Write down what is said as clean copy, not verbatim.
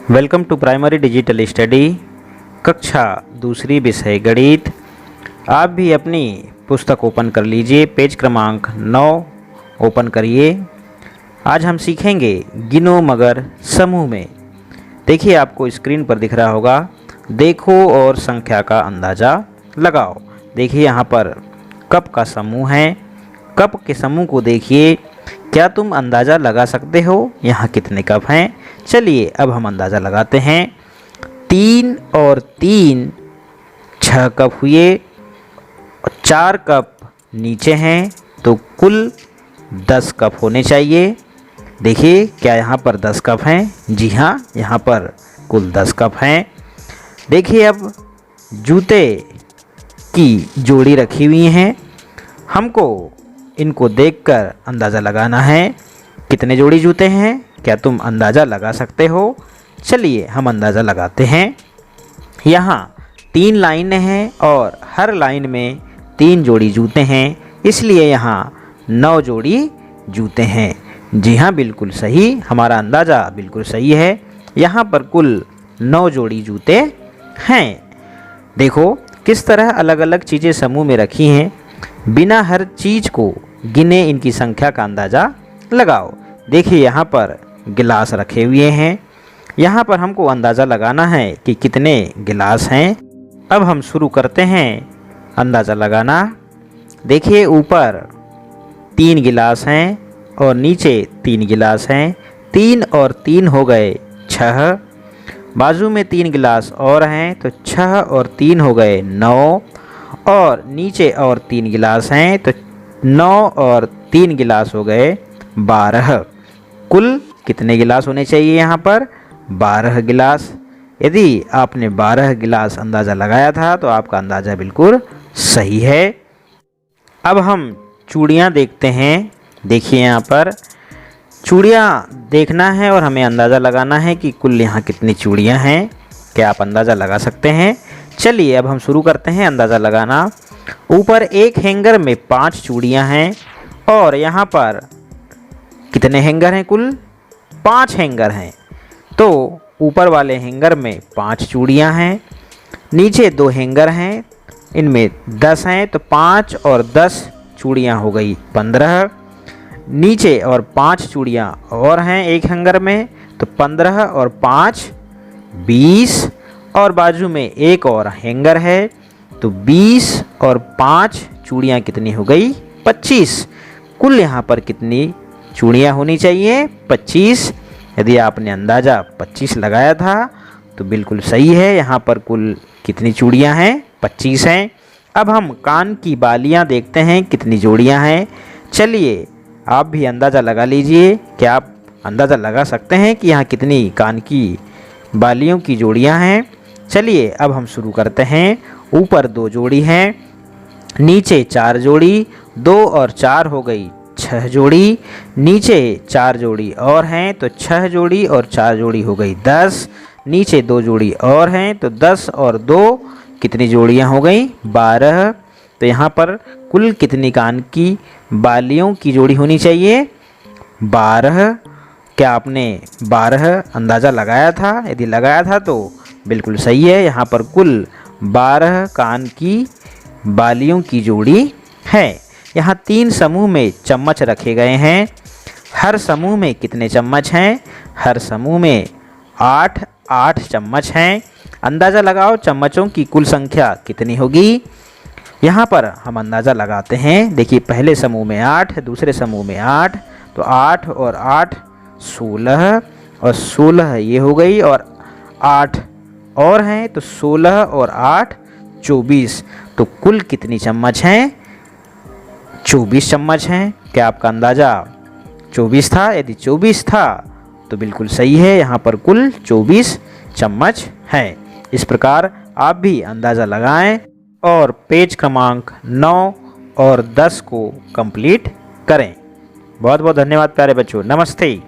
Welcome to primary digital study कक्षा दूसरी विषय गणित। आप भी अपनी पुस्तक ओपन कर लीजिए, पेज क्रमांक 9 ओपन करिए। आज हम सीखेंगे गिनो मगर समूह में। देखिए आपको स्क्रीन पर दिख रहा होगा, देखो और संख्या का अंदाज़ा लगाओ। देखिए यहाँ पर कप का समूह है। कप के समूह को देखिए, क्या तुम अंदाज़ा लगा सकते हो यहाँ कितने कप हैं? चलिए अब हम अंदाज़ा लगाते हैं। 3 और 3 6 कप हुए, 4 कप नीचे हैं तो कुल 10 कप होने चाहिए। देखिए क्या यहाँ पर 10 कप हैं? जी हाँ, यहाँ पर कुल 10 कप हैं। देखिए अब जूते की जोड़ी रखी हुई हैं, हमको इनको देखकर अंदाज़ा लगाना है कितने जोड़ी जूते हैं। क्या तुम अंदाज़ा लगा सकते हो? चलिए हम अंदाज़ा लगाते हैं। यहाँ 3 लाइनें हैं और हर लाइन में 3 जोड़ी जूते हैं, इसलिए यहाँ 9 जोड़ी जूते हैं। जी हाँ, बिल्कुल सही, हमारा अंदाज़ा बिल्कुल सही है। यहाँ पर कुल 9 जोड़ी जूते हैं। देखो किस तरह अलग अलग चीज़ें समूह में रखी हैं। बिना हर चीज़ को गिने इनकी संख्या का अंदाज़ा लगाओ। देखिए यहाँ पर गिलास रखे हुए हैं, यहाँ पर हमको अंदाज़ा लगाना है कि कितने गिलास हैं। अब हम शुरू करते हैं अंदाज़ा लगाना। देखिए ऊपर 3 गिलास हैं और नीचे 3 गिलास हैं। 3 और 3 हो गए 6, बाजू में 3 गिलास और हैं तो 6 और 3 हो गए 9, और नीचे और 3 गिलास हैं तो 9 और 3 गिलास हो गए 12। कुल कितने गिलास होने चाहिए यहाँ पर? 12 गिलास। यदि आपने 12 गिलास अंदाज़ा लगाया था तो आपका अंदाज़ा बिल्कुल सही है। अब हम चूड़ियाँ देखते हैं। देखिए यहाँ पर चूड़ियाँ देखना है और हमें अंदाज़ा लगाना है कि कुल यहाँ कितनी चूड़ियाँ हैं। क्या आप अंदाज़ा लगा सकते हैं? चलिए अब हम शुरू करते हैं अंदाज़ा लगाना। ऊपर एक हैंगर में 5 चूड़ियाँ हैं और यहाँ पर कितने हैंगर हैं? कुल 5 हैंगर हैं। तो ऊपर वाले हैंगर में 5 चूड़ियाँ हैं, नीचे 2 हैंगर हैं, इनमें 10 हैं तो 5 और 10 चूड़ियाँ हो गई 15। नीचे और 5 चूड़ियाँ और हैं एक हैंगर में तो 15 और 5 20, और बाजू में एक और हैंगर है तो 20 और 5 चूड़ियाँ कितनी हो गई? 25। कुल यहाँ पर कितनी चूड़ियाँ होनी चाहिए? 25। यदि आपने अंदाज़ा 25 लगाया था तो बिल्कुल सही है। यहाँ पर कुल कितनी चूड़ियाँ हैं? 25 हैं। अब हम कान की बालियाँ देखते हैं कितनी जोड़ियाँ हैं। चलिए आप भी अंदाज़ा लगा लीजिए। क्या आप अंदाज़ा लगा सकते हैं कि यहाँ कितनी कान की बालियों की जोड़ियाँ हैं? चलिए अब हम शुरू करते हैं। ऊपर 2 जोड़ी हैं, नीचे 4 जोड़ी, 2 और 4 हो गई 6 जोड़ी, नीचे 4 जोड़ी और हैं तो 6 जोड़ी और 4 जोड़ी हो गई 10, नीचे 2 जोड़ी और हैं तो 10 और 2 कितनी जोड़ियां हो गई? 12। तो यहाँ पर कुल कितनी कान की बालियों की जोड़ी होनी चाहिए? 12। क्या आपने 12 अंदाज़ा लगाया था? यदि लगाया था तो बिल्कुल सही है। यहाँ पर कुल 12 कान की बालियों की जोड़ी है। यहाँ 3 समूह में चम्मच रखे गए हैं। हर समूह में कितने चम्मच हैं? हर समूह में 8 चम्मच हैं। अंदाज़ा लगाओ चम्मचों की कुल संख्या कितनी होगी। यहाँ पर हम अंदाज़ा लगाते हैं। देखिए पहले समूह में 8, दूसरे समूह में 8, तो 8 और 8 16, और 16 ये हो गई, और 8 और हैं तो 16 और 8 24। तो कुल कितनी चम्मच हैं? 24 चम्मच हैं। क्या आपका अंदाज़ा 24 था? यदि 24 था तो बिल्कुल सही है। यहाँ पर कुल 24 चम्मच हैं। इस प्रकार आप भी अंदाज़ा लगाएं और पेज क्रमांक 9 और 10 को कंप्लीट करें। बहुत बहुत धन्यवाद प्यारे बच्चों। नमस्ते।